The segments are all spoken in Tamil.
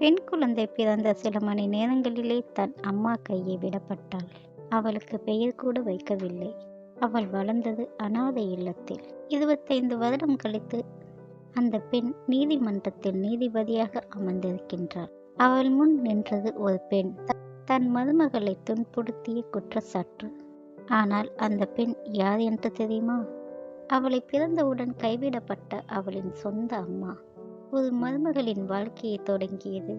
பெண் குழந்தை பிறந்த சில மணி நேரங்களிலே தன் அம்மா கையை விடப்பட்டாள். அவளுக்கு பெயர் கூட வைக்கவில்லை. அவள் வளர்ந்தது அனாதை இல்லத்தில். 25 வருடம் கழித்து அந்த பெண் நீதிமன்றத்தில் நீதிபதியாக அமர்ந்திருக்கின்றாள். அவள் முன் நின்றது ஒரு பெண். தன் மருமகளை துன்புறுத்திய குற்றச்சாட்டு. ஆனால் அந்த பெண் யார் என்று தெரியுமா? அவளை பிறந்தவுடன் கைவிடப்பட்ட அவளின் சொந்த அம்மா. ஒரு மருமகளின் வாழ்க்கையை தொடங்கியது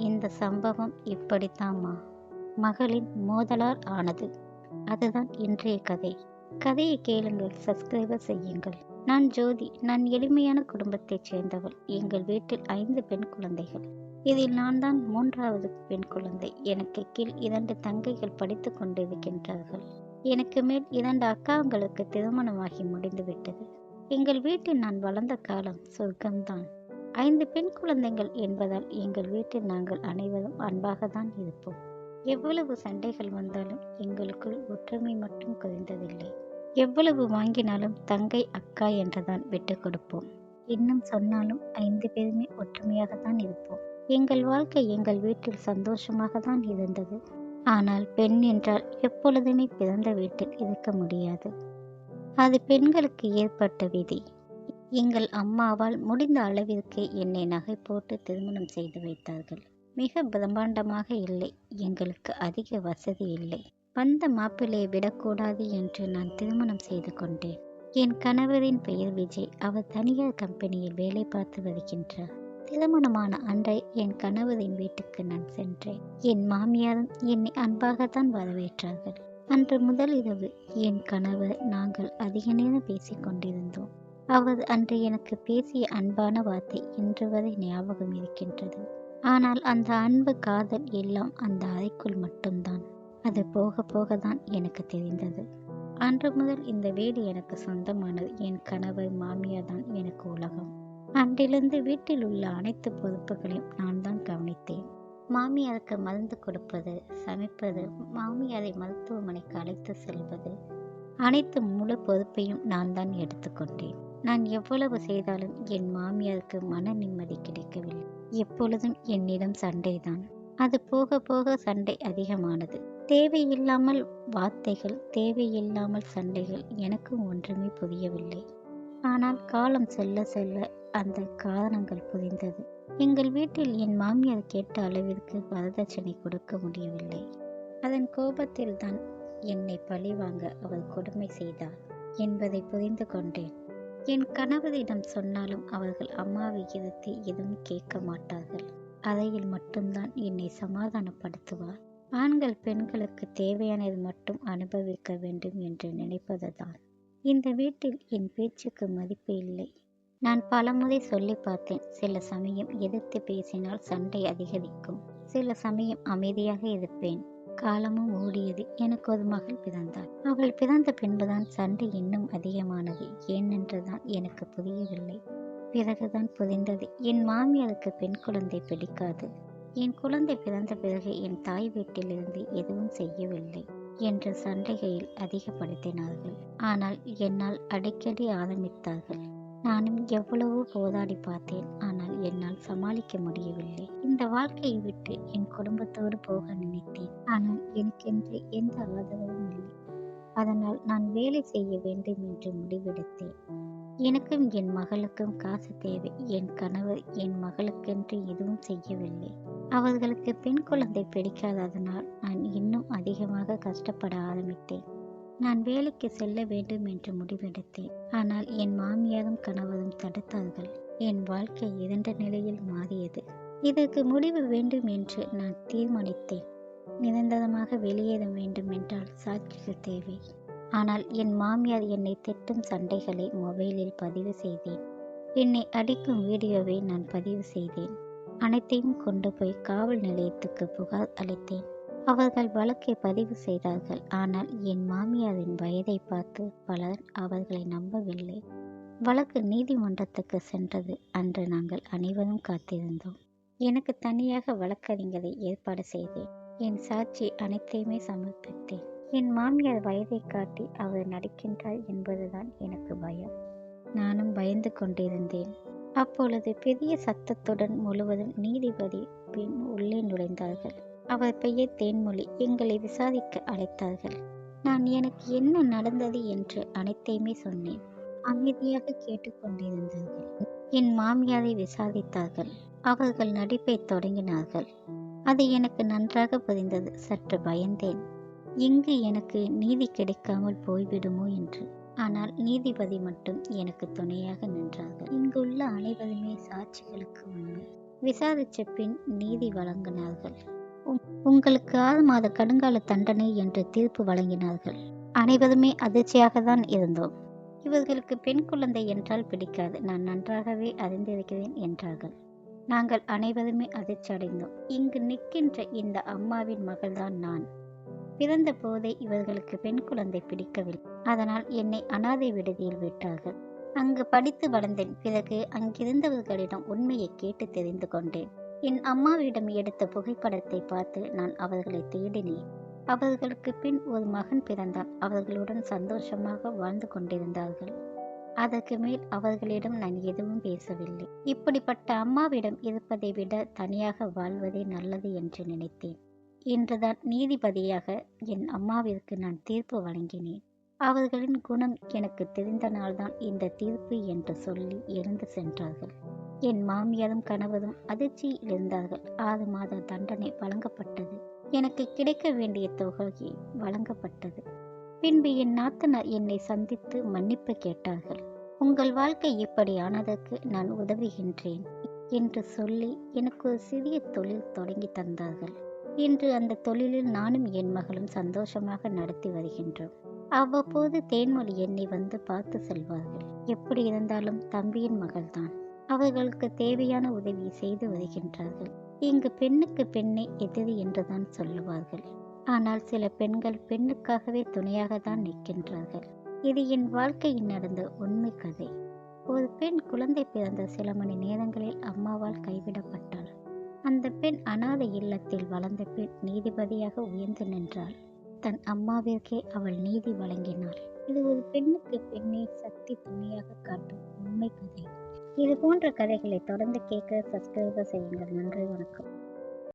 இந்த சம்பவம் இப்படித்தாம்மா. மகளின் மோதலால் ஆனது. அதுதான் இன்றைய கதை. கதையை கேளுங்கள், சப்ஸ்கிரைபர் செய்யுங்கள். நான் ஜோதி. நான் எளிமையான குடும்பத்தைச் சேர்ந்தவள். எங்கள் வீட்டில் 5 பெண் குழந்தைகள். இதில் நான் தான் 3வது பெண் குழந்தை. எனக்கு கீழ் 2 தங்கைகள் படித்துக் கொண்டிருக்கின்றார்கள். எனக்கு மேல் 2 அக்காங்களுக்கு திருமணமாகி முடிந்துவிட்டது. எங்கள் வீட்டில் நான் வளர்ந்த காலம் சொர்க்கம்தான். 5 பெண் குழந்தைகள் என்பதால் எங்கள் வீட்டில் நாங்கள் அனைவரும் அன்பாகத்தான் இருப்போம். எவ்வளவு சண்டைகள் வந்தாலும் எங்களுக்குள் ஒற்றுமை மட்டும் குறைந்ததில்லை. எவ்வளவு வாங்கினாலும் தங்கை அக்கா என்றுதான் விட்டு கொடுப்போம். இன்னும் சொன்னாலும் 5 பேருமே ஒற்றுமையாகத்தான் இருப்போம். எங்கள் வாழ்க்கை எங்கள் வீட்டில் சந்தோஷமாக தான் இருந்தது. ஆனால் பெண் என்றால் எப்பொழுதுமே பிறந்த வீட்டில் இருக்க முடியாது. அது பெண்களுக்கு ஏற்பட்ட விதி. எங்கள் அம்மாவால் முடிந்த அளவிற்கு என்னை நகை போட்டு திருமணம் செய்து வைத்தார்கள். மிக பிரம்மாண்டமாக இல்லை. எங்களுக்கு அதிக வசதி இல்லை. வந்த மாப்பிள்ளையை விடக்கூடாது என்று நான் திருமணம் செய்து கொண்டேன். என் கணவரின் பெயர் விஜய். அவர் தனியார் கம்பெனியில் வேலை பார்த்து வருகின்றார். திருமணமான அன்றை என் கணவரின் வீட்டுக்கு நான் சென்றேன். என் மாமியாரும் என்னை அன்பாகத்தான் வரவேற்றார்கள். அன்று முதல் இரவு என் கணவர் நாங்கள் அதிக நேரம் பேசிக் கொண்டிருந்தோம். அவர் அன்று எனக்கு பேசிய அன்பான வார்த்தை இன்று வரை ஞாபகம் இருக்கின்றது. ஆனால் அந்த அன்பு காதல் எல்லாம் அந்த அறைக்குள் மட்டும்தான். அது போக போக தான் எனக்கு தெரிந்தது. அன்று முதல் இந்த வீடு எனக்கு சொந்தமானது. என் கணவர் மாமியார் தான் எனக்கு உலகம். அன்றிலிருந்து வீட்டில் உள்ள அனைத்து பொறுப்புகளையும் நான் தான் கவனித்தேன். மாமியாருக்கு மருந்து கொடுப்பது, சமைப்பது, மாமியாரை மருத்துவமனைக்கு அழைத்து செல்வது, அனைத்து முழு பொறுப்பையும் நான் தான் எடுத்துக்கொண்டேன். நான் எவ்வளவு செய்தாலும் என் மாமியாருக்கு மன நிம்மதி கிடைக்கவில்லை. எப்பொழுதும் என்னிடம் சண்டைதான். அது போக போக சண்டை அதிகமானது. தேவையில்லாமல் வார்த்தைகள், தேவையில்லாமல் சண்டைகள். எனக்கும் ஒன்றுமே புரியவில்லை. ஆனால் காலம் செல்ல செல்ல அந்த காரணங்கள் புரிந்தது. எங்கள் வீட்டில் என் மாமியார் கேட்ட அளவிற்கு வரதட்சணை கொடுக்க முடியவில்லை. அதன் கோபத்தில் தான் என்னை பழிவாங்க அவர் கொடுமை செய்தார் என்பதை புரிந்து கொண்டேன். என் கணவரிடம் சொன்னாலும் அவர்கள் அம்மாவை எதிர்த்து எதுவும் கேட்க மாட்டார்கள். அறையில் மட்டும்தான் என்னை சமாதானப்படுத்துவார். ஆண்கள் பெண்களுக்கு தேவையானது மட்டும் அனுபவிக்க வேண்டும் என்று நினைப்பதுதான். இந்த வீட்டில் என் பேச்சுக்கு மதிப்பு இல்லை. நான் பலமுறை சொல்லி பார்த்தேன். சில சமயம் எதிர்த்து பேசினால் சண்டை அதிகரிக்கும். சில சமயம் அமைதியாக இருப்பேன். காலமும் ஓடியது. எனக்கு ஒரு மகள் பிறந்தாள். அவள் பிறந்த பின்புதான் சண்டை இன்னும் அதிகமானது. ஏனென்றுதான் எனக்கு புரியவில்லை. பிறகுதான் புரிந்தது. என் மாமியாருக்கு பெண் குழந்தை பிடிக்காது. என் குழந்தை பிறந்த பிறகு என் தாய் வீட்டிலிருந்து எதுவும் செய்யவில்லை என்று சண்டைகளில் அதிகப்படுத்தினார்கள். ஆனால் என்னால் அடிக்கடி ஆரம்பித்தார்கள். நானும் எவ்வளவோ போராடி பார்த்தேன். ஆனால் என்னால் சமாளிக்க முடியவில்லை. இந்த வாழ்க்கையை விட்டு என் குடும்பத்தோடு போக நினைத்தேன். ஆனால் எனக்கென்று எந்த ஆதரவும் இல்லை. அதனால் நான் வேலை செய்ய வேண்டும் என்று முடிவெடுத்தேன். எனக்கும் என் மகளுக்கும் காசு தேவை. என் கணவர் என் மகளுக்கென்று எதுவும் செய்யவில்லை. அவர்களுக்கு பெண் குழந்தை பிடிக்காததனால் நான் இன்னும் அதிகமாக கஷ்டப்பட ஆரம்பித்தேன். நான் வேலைக்கு செல்ல வேண்டும் என்று முடிவெடுத்தேன். ஆனால் என் மாமியாரும் கணவரும் தடுத்தார்கள். என் வாழ்க்கை 2 நிலையில் மாறியது. இதற்கு முடிவு வேண்டும் என்று நான் தீர்மானித்தேன். நிரந்தரமாக வெளியேற வேண்டும் என்றால் சாட்சிகள் தேவை. ஆனால் என் மாமியார் என்னை திட்டும் சண்டைகளை மொபைலில் பதிவு செய்தேன். என்னை அடிக்கும் வீடியோவை நான் பதிவு செய்தேன். அனைத்தையும் கொண்டு போய் காவல் நிலையத்துக்கு புகார் அளித்தேன். அவர்கள் வழக்கை பதிவு செய்தார்கள். ஆனால் என் மாமியாரின் வயதை பார்த்து பலர் அவர்களை நம்பவில்லை. வழக்கு நீதிமன்றத்துக்கு சென்றது. அன்று நாங்கள் அனைவரும் காத்திருந்தோம். எனக்கு தனியாக வழக்கறிஞரை ஏற்பாடு செய்தேன். என் சாட்சி அனைத்தையுமே சமர்ப்பித்தேன். என் மாமியார் வயதை காட்டி அவர் நடிக்கின்றார் என்பதுதான் எனக்கு பயம். நானும் பயந்து கொண்டிருந்தேன். அப்பொழுது பெரிய சத்தத்துடன் முழுவதும் நீதிபதி பின் உள்ளே நுழைந்தார்கள். அவர் பெயர் தேன்மொழி. எங்களை விசாரிக்க அழைத்தார்கள். நான் எனக்கு என்ன நடந்தது என்று அனைத்தையுமே சொன்னேன். அமைதியாக கேட்டுக்கொண்டிருந்தார்கள். என் மாமியாரை விசாரித்தார்கள். அவர்கள் நடிப்பை தொடங்கினார்கள். அது எனக்கு நன்றாக புரிந்தது. சற்று பயந்தேன், இங்கு எனக்கு நீதி கிடைக்காமல் போய்விடுமோ என்று. ஆனால் நீதிபதி மட்டும் எனக்கு துணையாக நின்றார்கள். இங்குள்ள அனைவருமே சாட்சிகளுக்கு உண்மை. விசாரித்த பின் நீதி வழங்கினார்கள். உங்களுக்கு 6 மாத கடுங்கால தண்டனை என்று தீர்ப்பு வழங்கினார்கள். அனைவருமே அதிர்ச்சியாக தான் இருந்தோம். இவர்களுக்கு பெண் குழந்தை என்றால் பிடிக்காது, நான் நன்றாகவே அறிந்திருக்கிறேன் என்றார்கள். நாங்கள் அனைவருமே அதிர்ச்சி அடைந்தோம். இங்கு நிற்கின்ற இந்த அம்மாவின் மகள்தான் நான். பிறந்த போதே இவர்களுக்கு பெண் குழந்தை பிடிக்கவில்லை. அதனால் என்னை அனாதை விடுதியில் விட்டார்கள். அங்கு படித்து வளர்ந்தேன். பிறகு அங்கிருந்தவர்களிடம் உண்மையை கேட்டு தெரிந்து கொண்டேன். என் அம்மாவிடம் எடுத்த புகைப்படத்தை பார்த்து நான் அவர்களை தேடினேன். அவர்களுக்கு பின் ஒரு மகன் பிறந்தான். அவர்களுடன் சந்தோஷமாக வாழ்ந்து கொண்டிருந்தார்கள். அதற்கு மேல் அவர்களிடம் நான் எதுவும் பேசவில்லை. இப்படிப்பட்ட அம்மாவிடம் இருப்பதை விட தனியாக வாழ்வதே நல்லது என்று நினைத்தேன். இன்றுதான் நீதிபதியாக என் அம்மாவிற்கு நான் தீர்ப்பு வழங்கினேன். அவர்களின் குணம் எனக்கு தெரிந்த நாள்தான் இந்த தீர்ப்பு என்று சொல்லி எழுந்து சென்றார்கள். என் மாமியாரும் கணவரும் அதிர்ச்சியில் இருந்தார்கள். 6 மாத தண்டனை வழங்கப்பட்டது. எனக்கு கிடைக்க வேண்டிய தொகை வழங்கப்பட்டது. பின்பு என் நாத்தனார் என்னை சந்தித்து மன்னிப்பு கேட்டார்கள். உங்கள் வாழ்க்கை இப்படி ஆனதற்கு நான் உதவுகின்றேன் என்று சொல்லி எனக்கு ஒரு சிறிய தொழில் தொடங்கி தந்தார்கள். இன்று அந்த தொழிலில் நானும் என் மகளும் சந்தோஷமாக நடத்தி வருகின்றோம். அவ்வப்போது தேன்மொழி என்னை வந்து பார்த்து செல்வார்கள். எப்படி இருந்தாலும் தம்பியின் மகள்தான். அவர்களுக்கு தேவையான உதவி செய்து வருகின்றார்கள். இங்கு பெண்ணுக்கு பெண்ணை எதிரி என்றுதான் சொல்லுவார்கள். ஆனால் சில பெண்கள் பெண்ணுக்காகவே துணையாக தான் நிற்கின்றார்கள். இது என் வாழ்க்கையில் நடந்த உண்மை கதை. ஒரு பெண் குழந்தை பிறந்த சில மணி நேரங்களில் அம்மாவால் கைவிடப்பட்டாள். அந்த பெண் அனாதை இல்லத்தில் வளர்ந்த பெண் நீதிபதியாக உயர்ந்து நின்றாள். தன் அம்மாவிற்கே அவள் நீதி வழங்கினாள். இது ஒரு பெண்ணுக்கு பெண்ணை சக்தி துணையாக காட்டும் உண்மை கதை. இது போன்ற கதைகளை தொடர்ந்து கேட்க சப்ஸ்கிரைபர் செய்யுங்கள். நன்றி, வணக்கம்.